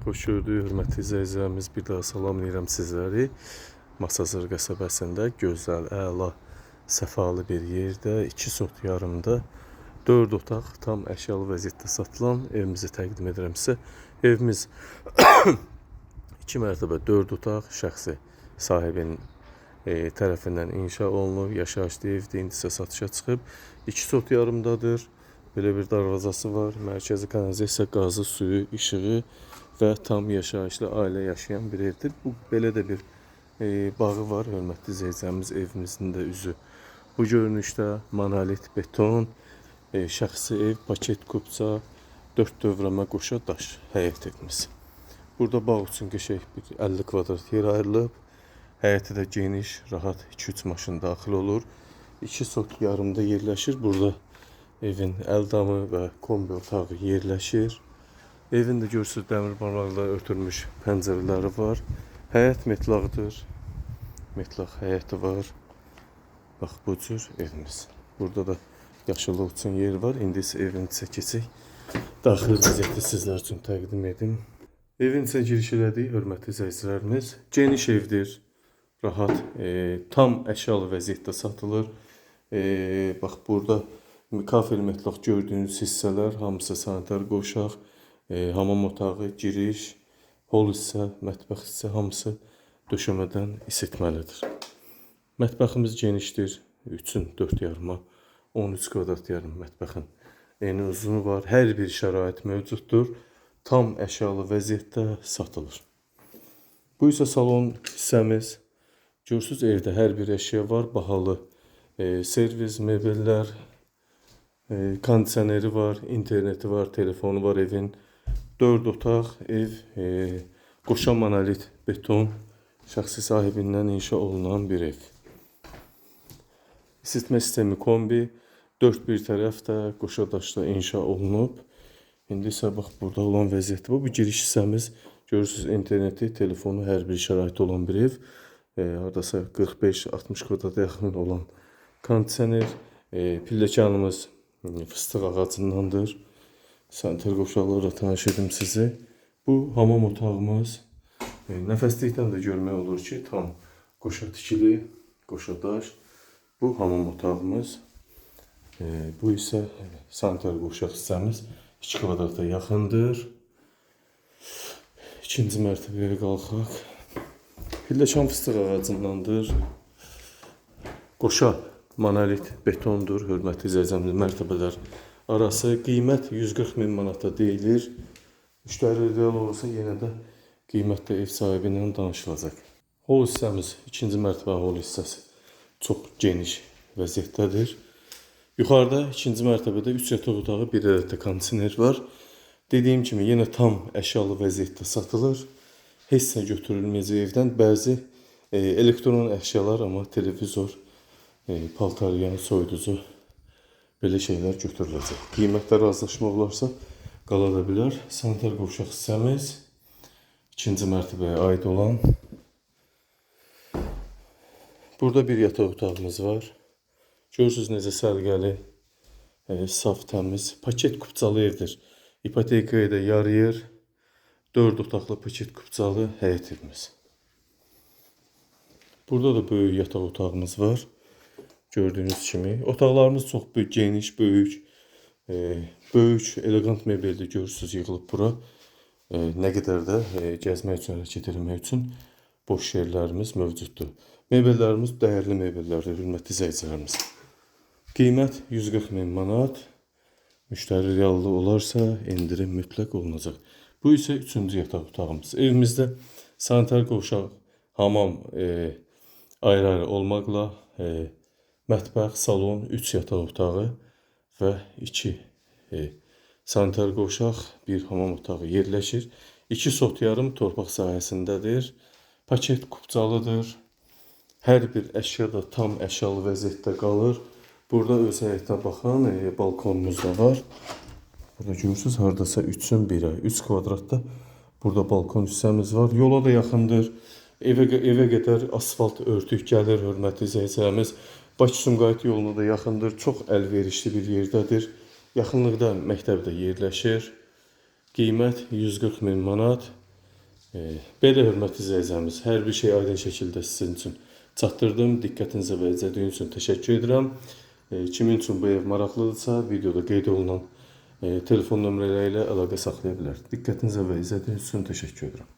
Xoş gördük, hörmətli izləyicilərimiz. Bir daha salamlayıram sizləri. Masazır qəsəbəsində gözəl, əla, səfalı bir yerdə, 2 sot yarımda 4 otaq tam əşyalı vəziyyətdə satılan evimizi təqdim edirəm sizə. Evimiz 2 mərtəbə 4 otaq şəxsi sahibinin tərəfindən inşa olunub, yaşayışlı evdir, indi isə satışa çıxıb. 2 sot yarımdadır. Belə bir darvazası var. Mərkəzi kanalizasiya, qazı, suyu, işığı və tam yaşayışlı ailə yaşayan bir evdir. Bu belə də bir bağı var, hörmətli izləyicilərimiz, evimizin də üzü. Bu görünüşdə monolit beton, şəxsi ev, paket kupça, 4 dövrəmə qoşa daş həyət evimiz. Burada bağ üçün qəşəng bir 50 kvadrat yer ayrılıb. Həyəti də geniş, rahat 2-3 maşın daxil olur. 2 sot yarımda yerləşir. Burada evin əldamı və kombi otağı yerləşir. Evin də görürsünüz dəmir barmaqla örtülmüş pəncərələri var. Həyət metlaqdır. Metlaq həyəti var. Bax bu cür evimiz. Burada da yaşıllıq üçün yer var. İndi isə evin içə keçək. Daxili vəziyyəti sizlər üçün təqdim edim. Evin içə giriş elədik, hörmətli izləyicilərimiz. Geniş evdir. Rahat, tam əşyalı vəziyyətdə satılır. Bax burada kafel metlaq gördüyünüz hissələr hamısı sanitar qoşaq, hamam otağı, giriş, hol hissə, mətbəx hissə hamısı döşəmədən isitməlidir. Mətbəximiz genişdir. 3-ün 4 yarıma 13 kvadrat yarım mətbəxin eni uzunu var. Hər bir şərait mövcuddur. Tam əşyalı vəziyyətdə satılır. Bu isə salon hissəmiz. Görürsünüz evdə hər bir əşya var. Bahalı servis, mebellər, kondisioneri var, interneti var, telefonu var evin. 4 otaq ev, qoşa monolit beton, şəxsi sahibindən inşa olunan bir ev. İsitmə sistemi kombi, 4 bir tərəf də qoşa daşla inşa olunub. İndi isə bax burada olan vəziyyəti bu. Bu giriş hissəmiz, görürsünüz interneti, telefonu, hər bir şəraiti olan bir ev. Haradasa 45-60 kvadrata yaxın olan kondisioner, pilləkanımız fıstıq ağacındandır. Sanitar qoşaqlarla tanış edim sizi. Bu hamam otağımız. Nəfəslikdən də görmək olur ki, tam qoşa tikili, qoşa daş. Bu hamam otağımız. Bu isə sanitar qoşaq hissəmiz 2 kvadrata yaxındır. İkinci mərtəbəyə qalxaq. Pilləkan fıstıq ağacındandır. Qoşa monolit betondur, hörmətli izləyicilərimiz, mərtəbələr arası. Qiymət 140 min manata deyilir. Müştəri real olursa yenə də qiymətdə ev sahibi ilə danışılacaq. Hol hissəmiz, ikinci mərtəbə hol hissəsi çox geniş vəziyyətdədir. Yuxarıda ikinci mərtəbədə 3 yataq otağı, bir ədəd də kondisioner var. Dediyim kimi yenə tam əşyalı vəziyyətdə satılır. Heç nə götürülməyəcək evdən. Bəzi elektron əşyalar, amma televizor, paltaryan, soyuducu belə şeylər götürüləcək. Qiymətlər razılaşma olarsa qala da bilər. Sanitar qovşaq hissəmiz ikinci mərtəbəyə aid olan. Burada bir yataq otağımız var. Görürsünüz necə sərgəli, saf, təmiz, paket kupçalı evdir. İpotekaya da yarayır. 4 otaqlı paket kupçalı həyət evimiz. Burada da böyük yataq otağımız var. Gördüyünüz kimi. Otaqlarımız çox böyük, geniş, böyük. Böyük, elegant mebeldir. Görürsünüz yığılıb bura. Nə qədər də gəzmək üçün, hərəkət etmək üçün boş yerlərimiz mövcuddur. Mebellərimiz dəyərli mebellərdir, hörmətli izləyicilərimiz. Qiymət 140 min manat. Müştəri reallı olarsa endirim mütləq olunacaq. Bu isə 3-cü yataq otağımız. Evimizdə sanitar qovşaq, hamam ayrı-ayrı olmaqla mətbəx, salon, 3 yataq otağı və 2 sanitar qovşaq, bir hamam otağı yerləşir. 2 sot yarım torpaq sahəsindədir. Paket kupçalıdır. Hər bir əşya da tam əşyalı vəziyyətdə qalır. Burada öz həyətinə baxan balkonumuz da var. Burada görürsünüz, haradasa 3-ün 1-ə, 3 kvadratda burada balkon hissəmiz var. Yola da yaxındır. Evə qədər asfalt örtük gəlir, hörmətli izləyicilərimiz. Bakı-Sumqayıt yoluna da yaxındır. Çox əlverişli bir yerdədir. Yaxınlıqda məktəbdə yerləşir. Qiymət 140 min manat. Belə hörmətli izləyicilərimiz, hər bir şey aydın şəkildə sizin üçün çatdırdım. Diqqətinizə və izlədiyiniz üçün təşəkkür edirəm. Kimin üçün bu ev maraqlıdırsa, videoda qeyd olunan telefon nömrələri ilə əlaqə saxlaya bilər. Diqqətinizə və izlədiyiniz üçün təşəkkür edirəm.